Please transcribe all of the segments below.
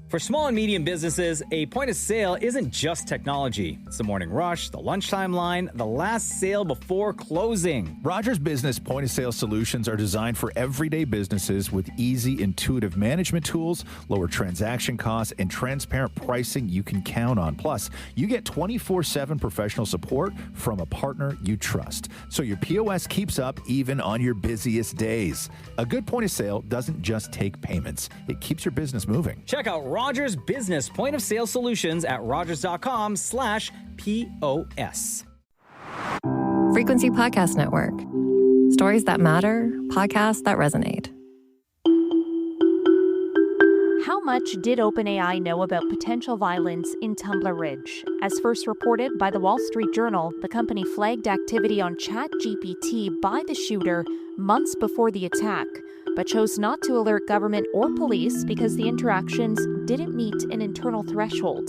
For small and medium businesses, a point of sale isn't just technology. It's the morning rush, the lunchtime line, the last sale before closing. Rogers Business point of sale solutions are designed for everyday businesses with easy, intuitive management tools, lower transaction costs, and transparent pricing you can count on. Plus, you get 24/7 professional support from a partner you trust, so your POS keeps up even on your busiest days. A good point of sale doesn't just take payments. It keeps your business moving. Check out Rogers Business point of sale solutions at rogers.com/POS. Frequency Podcast Network. Stories that matter, podcasts that resonate. How much did OpenAI know about potential violence in Tumbler Ridge? As first reported by the Wall Street Journal, the company flagged activity on ChatGPT by the shooter months before the attack, but chose not to alert government or police because the interactions didn't meet an internal threshold.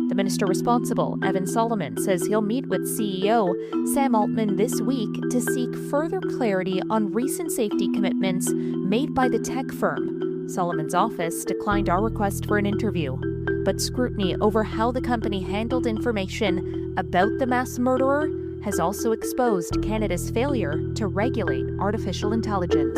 The minister responsible, Evan Solomon, says he'll meet with CEO Sam Altman this week to seek further clarity on recent safety commitments made by the tech firm. Solomon's office declined our request for an interview, but scrutiny over how the company handled information about the mass murderer has also exposed Canada's failure to regulate artificial intelligence.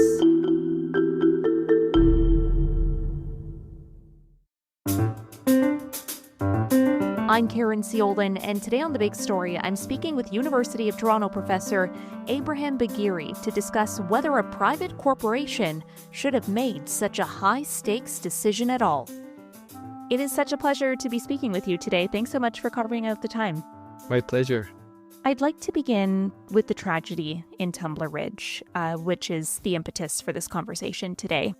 I'm Caryn Ceolin, and today on The Big Story, I'm speaking with University of Toronto professor Ebrahim Bagheri to discuss whether a private corporation should have made such a high-stakes decision at all. It is such a pleasure to be speaking with you today. Thanks so much for carving out the time. My pleasure. I'd like to begin with the tragedy in Tumbler Ridge, which is the impetus for this conversation today,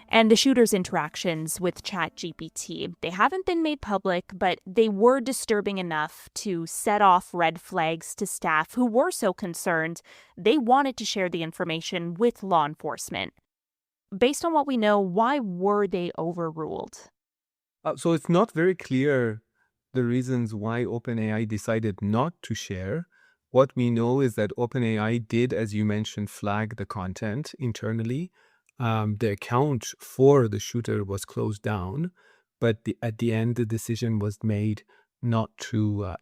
and the shooter's interactions with ChatGPT. They haven't been made public, but they were disturbing enough to set off red flags to staff who were so concerned they wanted to share the information with law enforcement. Based on what we know, why were they overruled? So it's not very clear the reasons why OpenAI decided not to share. What we know is that OpenAI did, as you mentioned, flag the content internally. The account for the shooter was closed down, but at the end, the decision was made not to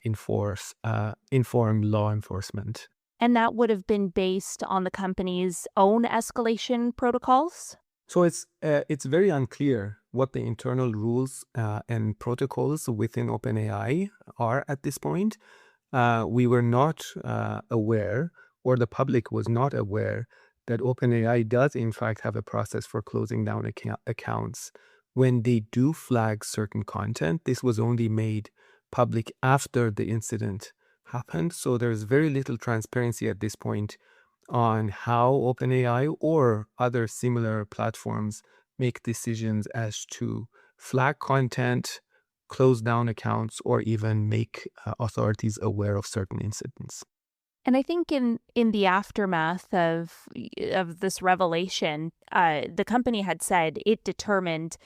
inform law enforcement. And that would have been based on the company's own escalation protocols? So it's very unclear what the internal rules and protocols within OpenAI are at this point. We were not aware, or the public was not aware, that OpenAI does in fact have a process for closing down accounts. When they do flag certain content, this was only made public after the incident happened. So there's very little transparency at this point on how OpenAI or other similar platforms make decisions as to flag content, close down accounts, or even make authorities aware of certain incidents. And I think in the aftermath of this revelation, the company had said it determined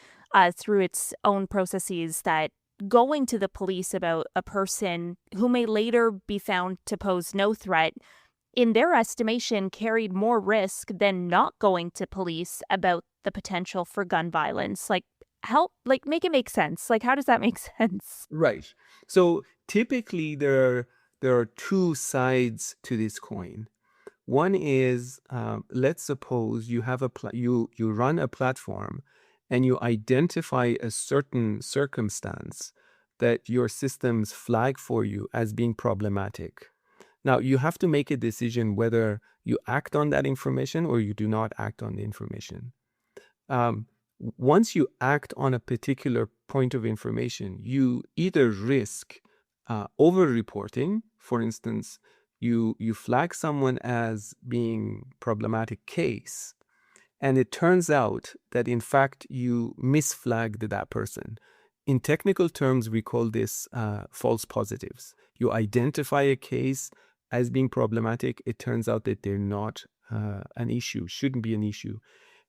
through its own processes that going to the police about a person who may later be found to pose no threat, in their estimation, carried more risk than not going to police about the potential for gun violence. Make it make sense. How does that make sense? Right. So typically there are two sides to this coin. One is, let's suppose you have you run a platform and you identify a certain circumstance that your systems flag for you as being problematic. Now, you have to make a decision whether you act on that information or you do not act on the information. Once you act on a particular point of information, you either risk over-reporting. For instance, you flag someone as being problematic case, and it turns out that in fact you misflagged that person. In technical terms, we call this false positives. You identify a case as being problematic. It turns out that they're not an issue, shouldn't be an issue.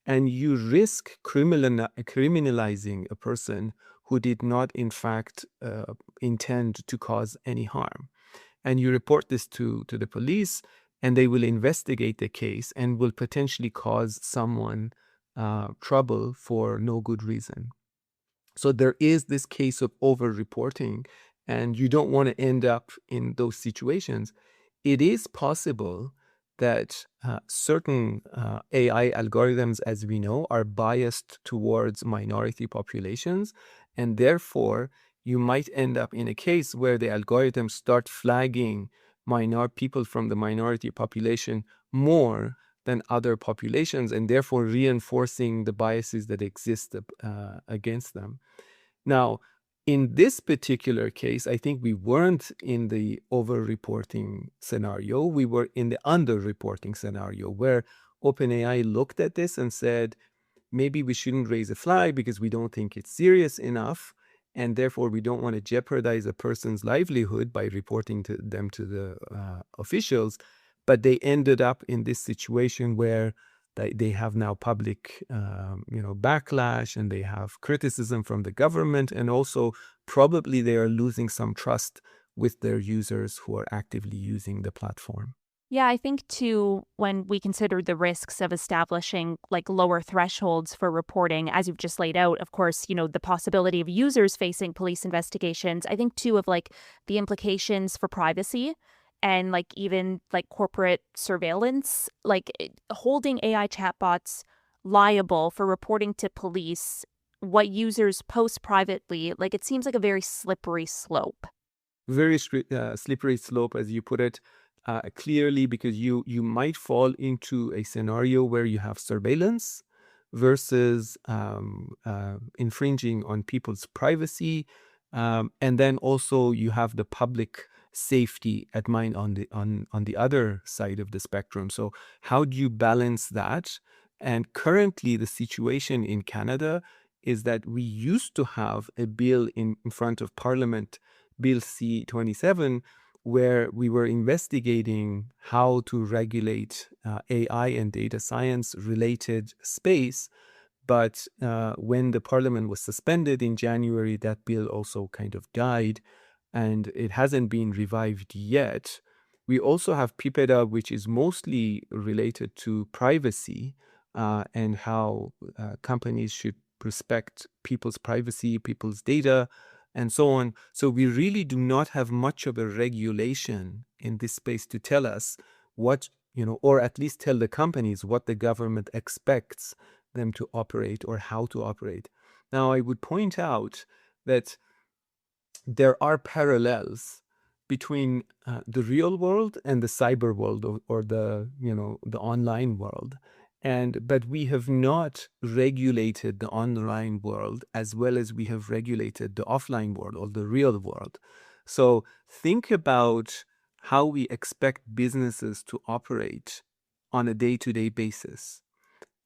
And you risk criminalizing a person who did not, in fact, intend to cause any harm. And you report this to the police, and they will investigate the case and will potentially cause someone trouble for no good reason. So there is this case of over-reporting, and you don't want to end up in those situations. It is possible that certain AI algorithms, as we know, are biased towards minority populations, and therefore you might end up in a case where the algorithms start flagging people from the minority population more than other populations, and therefore reinforcing the biases that exist against them. Now, in this particular case, I think we weren't in the over-reporting scenario. We were in the under-reporting scenario, where OpenAI looked at this and said, maybe we shouldn't raise a flag because we don't think it's serious enough, and therefore we don't want to jeopardize a person's livelihood by reporting to them to the officials. But they ended up in this situation where they have now public backlash, and they have criticism from the government, and also probably they are losing some trust with their users who are actively using the platform. Yeah, I think too, when we consider the risks of establishing like lower thresholds for reporting, as you've just laid out, of course, the possibility of users facing police investigations, I think too of like the implications for privacy and like even like corporate surveillance, like holding AI chatbots liable for reporting to police what users post privately, like it seems like a very slippery slope. Very slippery slope, as you put it. Clearly, because you might fall into a scenario where you have surveillance versus infringing on people's privacy, and then also you have the public safety at mind on the other side of the spectrum. So how do you balance that? And currently, the situation in Canada is that we used to have a bill in front of Parliament, Bill C-27, where we were investigating how to regulate AI and data science related space. But when the parliament was suspended in January, that bill also kind of died, and it hasn't been revived yet. We also have PIPEDA, which is mostly related to privacy and how companies should respect people's privacy, people's data, and so on. So we really do not have much of a regulation in this space to tell us what, or at least tell the companies what the government expects them to operate or how to operate. Now, I would point out that there are parallels between the real world and the cyber world, or the online world. But we have not regulated the online world as well as we have regulated the offline world or the real world. So think about how we expect businesses to operate on a day-to-day basis.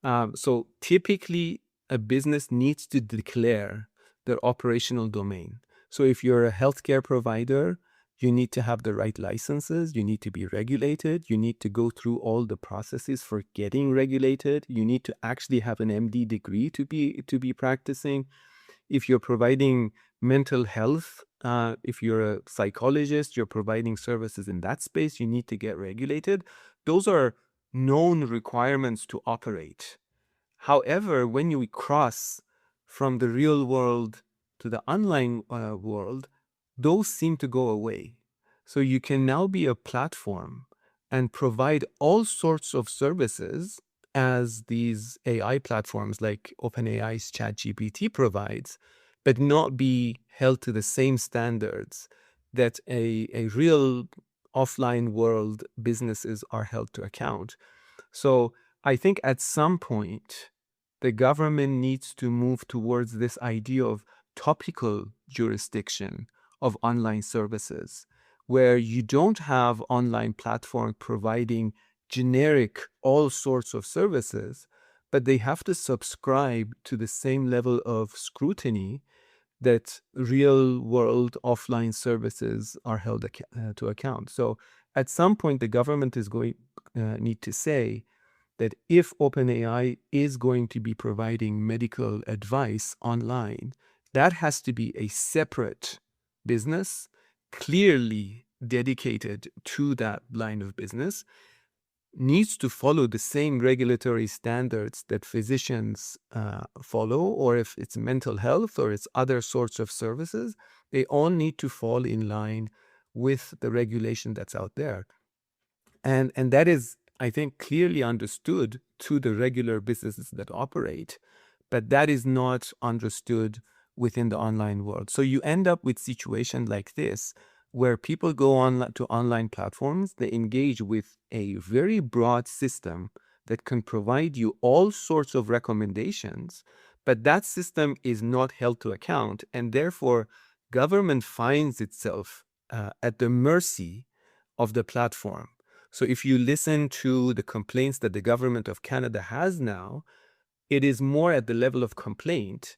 So typically, a business needs to declare their operational domain. So if you're a healthcare provider, you need to have the right licenses, you need to be regulated, you need to go through all the processes for getting regulated, you need to actually have an MD degree to be practicing. If you're providing mental health, if you're a psychologist, you're providing services in that space, you need to get regulated. Those are known requirements to operate. However, when you cross from the real world to the online world, those seem to go away. So you can now be a platform and provide all sorts of services as these AI platforms like OpenAI's ChatGPT provides, but not be held to the same standards that a real offline world businesses are held to account. So I think at some point, the government needs to move towards this idea of topical jurisdiction of online services, where you don't have online platform providing generic all sorts of services, but they have to subscribe to the same level of scrutiny that real world offline services are held to account. So at some point, the government is going need to say that if OpenAI is going to be providing medical advice online, that has to be a separate business, clearly dedicated to that line of business. needs to follow the same regulatory standards that physicians follow, or if it's mental health or it's other sorts of services, they all need to fall in line with the regulation that's out there. And that is, I think, clearly understood to the regular businesses that operate, but that is not understood within the online world. So you end up with situations like this, where people go on to online platforms, they engage with a very broad system that can provide you all sorts of recommendations, but that system is not held to account, and therefore government finds itself at the mercy of the platform. So if you listen to the complaints that the government of Canada has now, it is more at the level of complaint,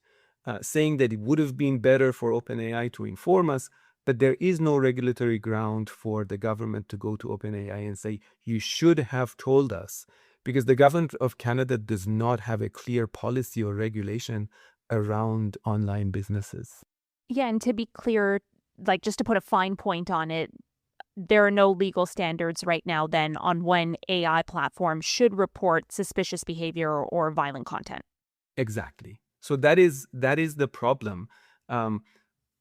saying that it would have been better for OpenAI to inform us, but there is no regulatory ground for the government to go to OpenAI and say, you should have told us, because the government of Canada does not have a clear policy or regulation around online businesses. Yeah, and to be clear, like just to put a fine point on it, there are no legal standards right now then on when AI platforms should report suspicious behavior or violent content. Exactly. So that is the problem.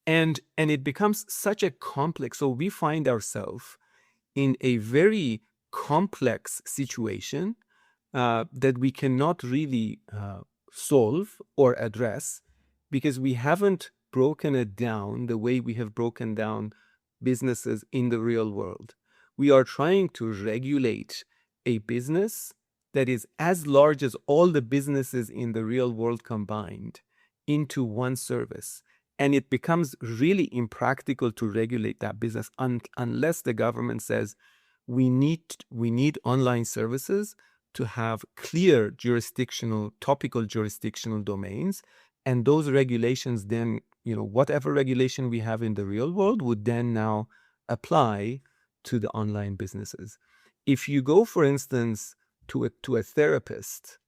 And it becomes such a complex, so we find ourselves in a very complex situation that we cannot really solve or address, because we haven't broken it down the way we have broken down businesses in the real world. We are trying to regulate a business that is as large as all the businesses in the real world combined into one service. And it becomes really impractical to regulate that business unless the government says we need online services to have clear topical jurisdictional domains. And those regulations then, whatever regulation we have in the real world would then now apply to the online businesses. If you go, for instance, to a therapist,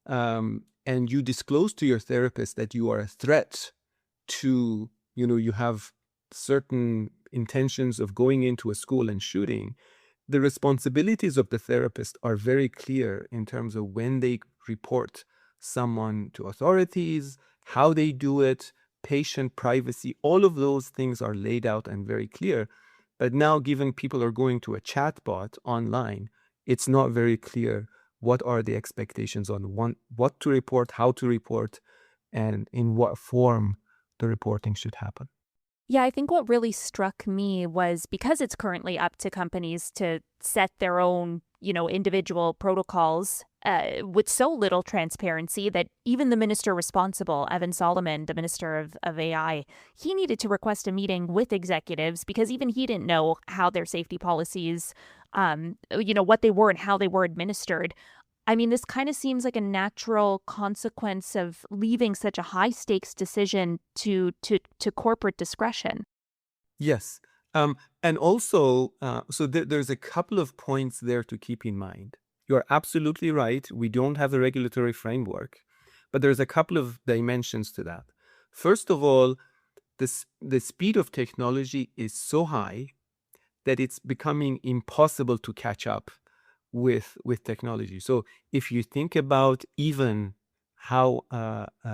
and you disclose to your therapist that you are a threat to, you have certain intentions of going into a school and shooting, the responsibilities of the therapist are very clear in terms of when they report someone to authorities, how they do it, patient privacy, all of those things are laid out and very clear. But now, given people are going to a chatbot online, it's not very clear what are the expectations on what to report, how to report, and in what form the reporting should happen. Yeah, I think what really struck me was because it's currently up to companies to set their own, individual protocols with so little transparency that even the minister responsible, Evan Solomon, the minister of AI, he needed to request a meeting with executives because even he didn't know how their safety policies, what they were and how they were administered. I mean, this kind of seems like a natural consequence of leaving such a high stakes decision to corporate discretion. Yes. And also, so there's a couple of points there to keep in mind. You're absolutely right. We don't have a regulatory framework, but there's a couple of dimensions to that. First of all, the speed of technology is so high that it's becoming impossible to catch up with technology. So if you think about even how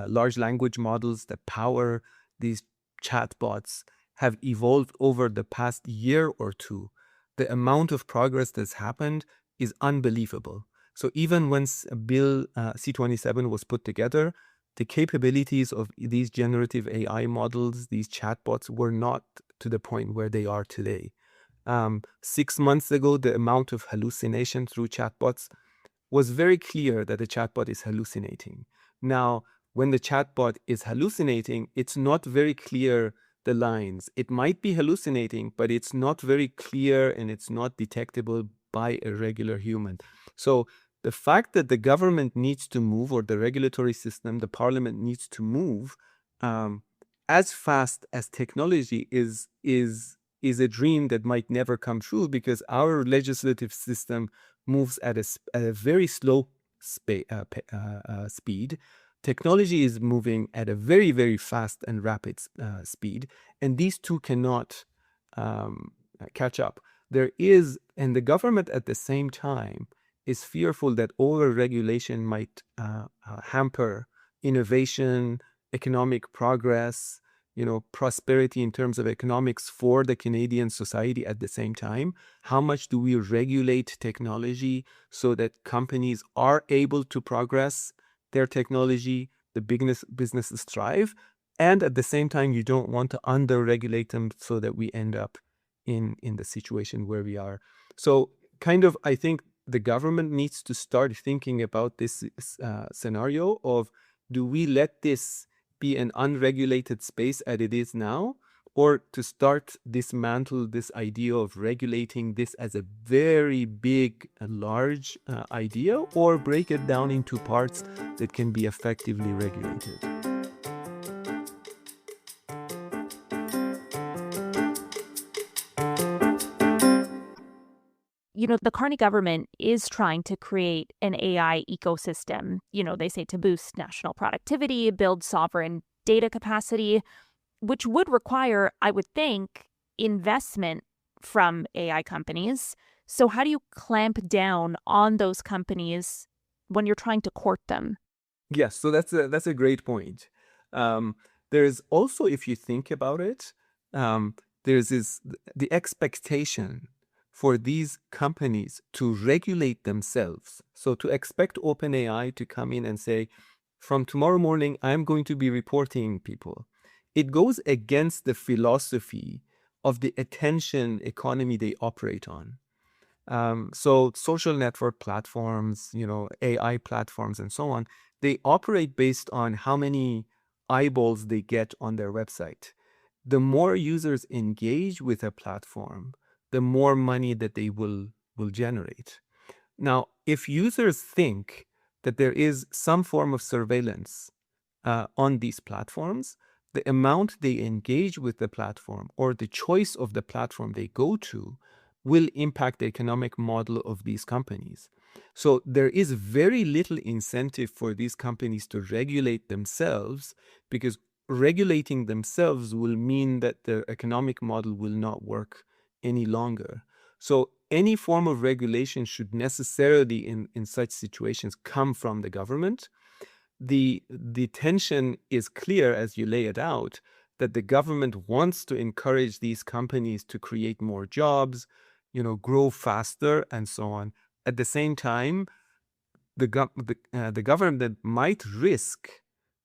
large language models that power these chatbots have evolved over the past year or two, the amount of progress that's happened is unbelievable. So even when Bill C-27 was put together, the capabilities of these generative AI models, these chatbots, were not to the point where they are today. 6 months ago, the amount of hallucination through chatbots was very clear that the chatbot is hallucinating. Now, when the chatbot is hallucinating, it's not very clear the lines. It might be hallucinating, but it's not very clear and it's not detectable by a regular human. So the fact that the government needs to move, or the regulatory system, the parliament needs to move as fast as technology is a dream that might never come true, because our legislative system moves at a very slow speed. Technology is moving at a very, very fast and rapid speed, and these two cannot catch up. And the government at the same time is fearful that over-regulation might hamper innovation, economic progress, prosperity in terms of economics for the Canadian society at the same time. How much do we regulate technology so that companies are able to progress their technology, the businesses thrive, and at the same time, you don't want to under-regulate them so that we end up in the situation where we are. So I think the government needs to start thinking about this scenario of, do we let this be an unregulated space as it is now, or to start dismantle this idea of regulating this as a very big and large idea, or break it down into parts that can be effectively regulated. The Carney government is trying to create an AI ecosystem. They say to boost national productivity, build sovereign data capacity, which would require, I would think, investment from AI companies. So how do you clamp down on those companies when you're trying to court them? Yes, so that's a great point. There's also, if you think about it, there's the expectation for these companies to regulate themselves. So to expect OpenAI to come in and say, from tomorrow morning, I'm going to be reporting people. It goes against the philosophy of the attention economy they operate on. So social network platforms, AI platforms and so on, they operate based on how many eyeballs they get on their website. The more users engage with a platform, the more money that they will generate. Now, if users think that there is some form of surveillance on these platforms, the amount they engage with the platform or the choice of the platform they go to will impact the economic model of these companies. So there is very little incentive for these companies to regulate themselves, because regulating themselves will mean that their economic model will not work any longer. So any form of regulation should necessarily, in such situations, come from the government. The tension is clear as you lay it out, that the government wants to encourage these companies to create more jobs, grow faster, and so on. At the same time, the government might risk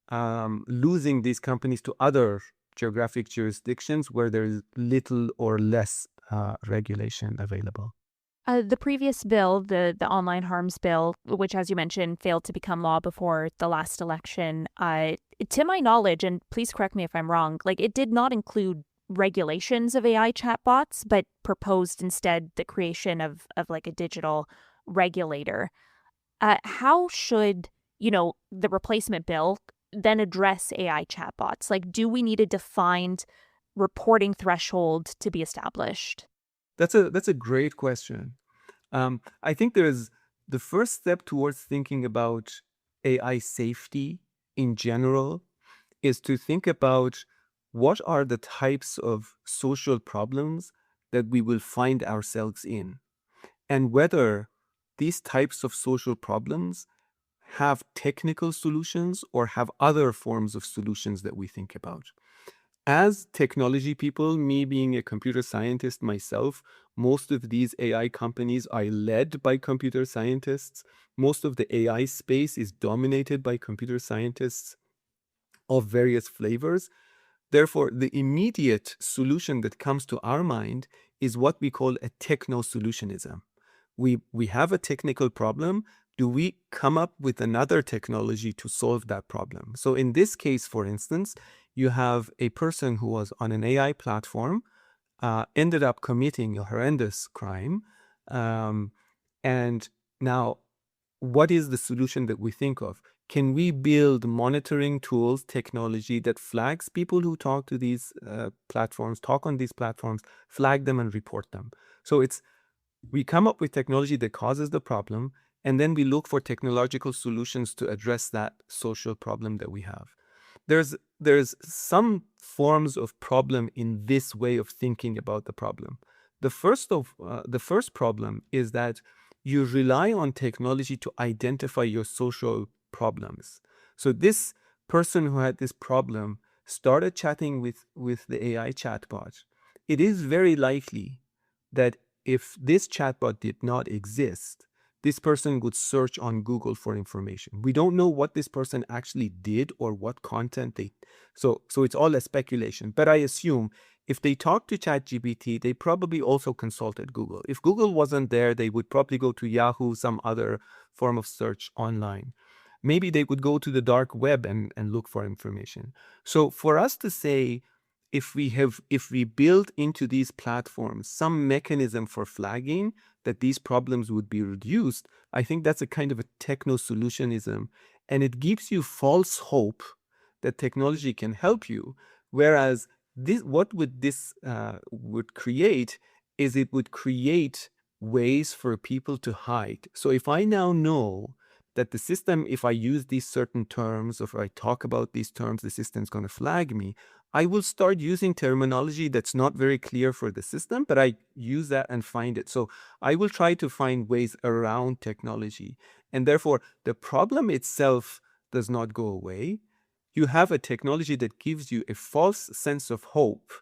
losing these companies to other geographic jurisdictions where there is little or less regulation available. The previous bill, the online harms bill, which, as you mentioned, failed to become law before the last election, to my knowledge, and please correct me if I'm wrong, it did not include regulations of AI chatbots, but proposed instead the creation of a digital regulator. How should, the replacement bill then address AI chatbots? Do we need a defined reporting threshold to be established? That's a great question. I think there's the first step towards thinking about AI safety in general is to think about what are the types of social problems that we will find ourselves in, and whether these types of social problems have technical solutions or have other forms of solutions that we think about. As technology people, me being a computer scientist myself, most of these AI companies are led by computer scientists. Most of the AI space is dominated by computer scientists of various flavors. Therefore, the immediate solution that comes to our mind is what we call a techno-solutionism. We have a technical problem. Do we come up with another technology to solve that problem? So in this case, for instance, you have a person who was on an AI platform, ended up committing a horrendous crime. And now, what is the solution that we think of? Can we build monitoring tools, technology that flags people who talk to these platforms, talk on these platforms, flag them and report them? So we come up with technology that causes the problem, and then we look for technological solutions to address that social problem that we have. There's some forms of problem in this way of thinking about the problem. The first problem is that you rely on technology to identify your social problems. So this person who had this problem started chatting with the AI chatbot. It is very likely that if this chatbot did not exist, this person would search on Google for information. We don't know what this person actually did or what content they. So it's all a speculation. But I assume if they talked to ChatGPT, they probably also consulted Google. If Google wasn't there, they would probably go to Yahoo, some other form of search online. Maybe they would go to the dark web and look for information. So for us to say, if we build into these platforms some mechanism for flagging that these problems would be reduced, I think that's a kind of a techno-solutionism, and it gives you false hope that technology can help you. Whereas what this would create is it would create ways for people to hide. So if I now know that the system, if I use these certain terms, or if I talk about these terms, the system's going to flag me, I will start using terminology that's not very clear for the system, but I use that and find it. So I will try to find ways around technology. And therefore, the problem itself does not go away. You have a technology that gives you a false sense of hope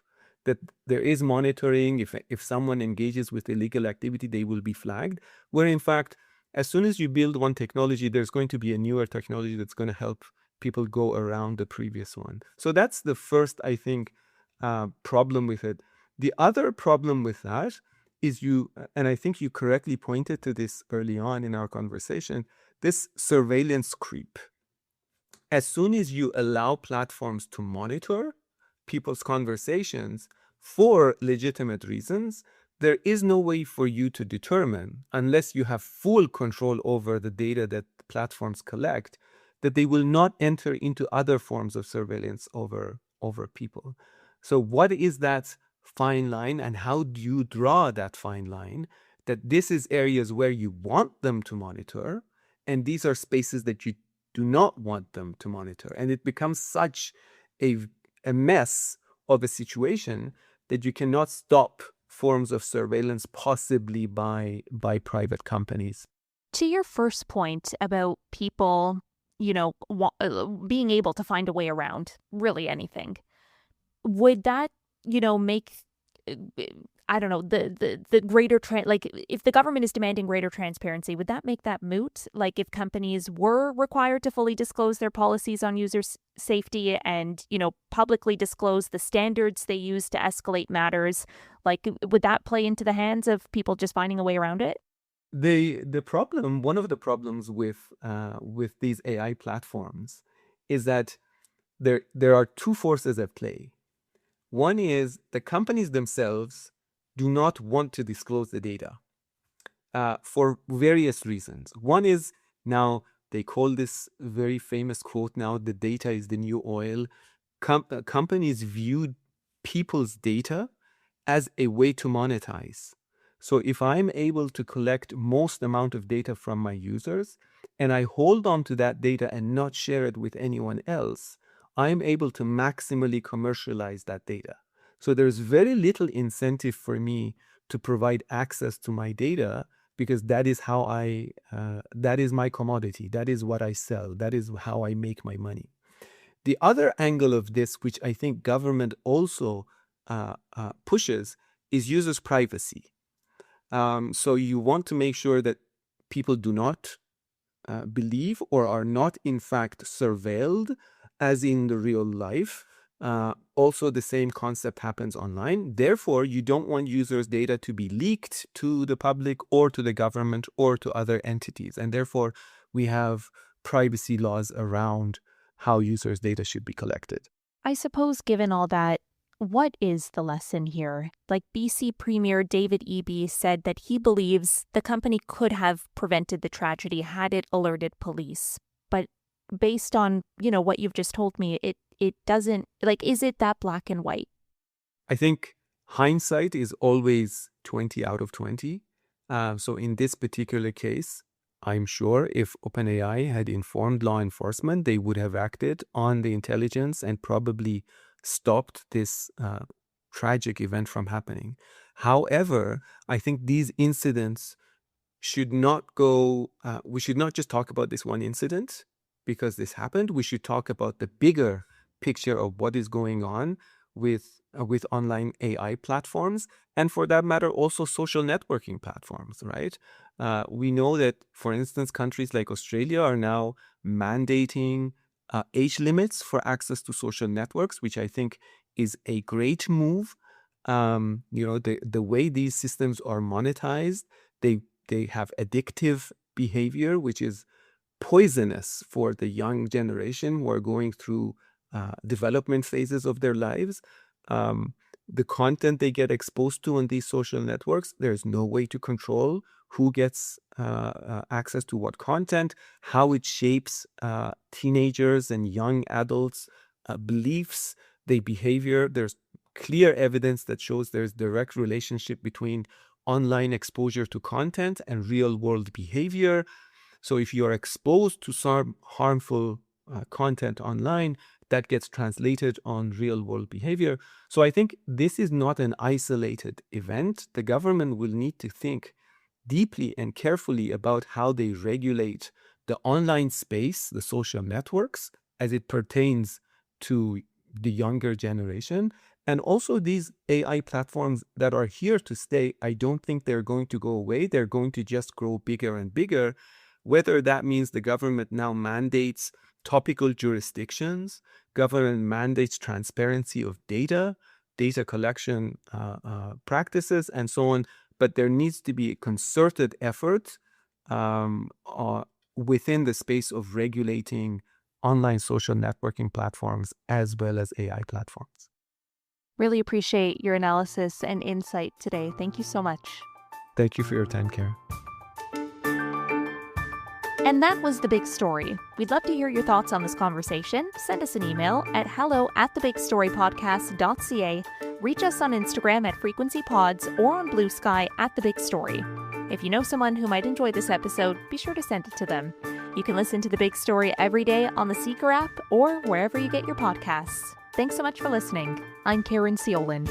that there is monitoring. If someone engages with illegal activity, they will be flagged, where in fact, as soon as you build one technology, there's going to be a newer technology that's going to help people go around the previous one. So that's the first, I think, problem with it. The other problem with that is and I think you correctly pointed to this early on in our conversation, this surveillance creep. As soon as you allow platforms to monitor people's conversations for legitimate reasons, there is no way for you to determine, unless you have full control over the data that platforms collect, that they will not enter into other forms of surveillance over people. So what is that fine line, and how do you draw that fine line, that this is areas where you want them to monitor, and these are spaces that you do not want them to monitor? And it becomes such a mess of a situation that you cannot stop forms of surveillance, possibly by private companies. To your first point about people, being able to find a way around really anything, would that, make, I don't know, the greater, if the government is demanding greater transparency, would that make that moot? Like if companies were required to fully disclose their policies on user safety and, publicly disclose the standards they use to escalate matters, like would that play into the hands of people just finding a way around it? The problem, one of the problems with these AI platforms is that there are two forces at play. One is the companies themselves do not want to disclose the data for various reasons. One is, now they call this very famous quote now, the data is the new oil. Companies view people's data as a way to monetize. So if I'm able to collect most amount of data from my users and I hold on to that data and not share it with anyone else, I'm able to maximally commercialize that data. So there's very little incentive for me to provide access to my data, because that is how that is my commodity. That is what I sell. That is how I make my money. The other angle of this, which I think government also pushes, is users' privacy. So you want to make sure that people do not believe or are not in fact surveilled as in the real life. Also, the same concept happens online. Therefore, you don't want users' data to be leaked to the public or to the government or to other entities. And therefore, we have privacy laws around how users' data should be collected. I suppose given all that, what is the lesson here? Like BC Premier David Eby said that he believes the company could have prevented the tragedy had it alerted police. But based on, what you've just told me, it doesn't, is it that black and white? I think hindsight is always 20 out of 20. So in this particular case, I'm sure if OpenAI had informed law enforcement, they would have acted on the intelligence and probably stopped this tragic event from happening. However, I think these incidents should not go, we should not just talk about this one incident because this happened. We should talk about the bigger picture of what is going on with online AI platforms, and for that matter, also social networking platforms, right? We know that, for instance, countries like Australia are now mandating age limits for access to social networks, which I think is a great move. The way these systems are monetized, they have addictive behavior, which is poisonous for the young generation who are going through development phases of their lives. The content they get exposed to on these social networks, there's no way to control who gets access to what content, how it shapes teenagers and young adults' beliefs, their behavior. There's clear evidence that shows there's direct relationship between online exposure to content and real-world behavior. So if you are exposed to some harmful content online, that gets translated on real-world behavior. So I think this is not an isolated event. The government will need to think deeply and carefully about how they regulate the online space, the social networks, as it pertains to the younger generation. And also these AI platforms that are here to stay, I don't think they're going to go away. They're going to just grow bigger and bigger. Whether that means the government now mandates topical jurisdictions, government mandates transparency of data collection practices, and so on. But there needs to be a concerted effort within the space of regulating online social networking platforms as well as AI platforms. Really appreciate your analysis and insight today. Thank you so much. Thank you for your time, Caryn. And that was The Big Story. We'd love to hear your thoughts on this conversation. Send us an email at hello@thebigstorypodcast.ca. Reach us on Instagram at FrequencyPods or on Blue Sky at The Big Story. If you know someone who might enjoy this episode, be sure to send it to them. You can listen to The Big Story every day on the Seeker app or wherever you get your podcasts. Thanks so much for listening. I'm Caryn Ceolin.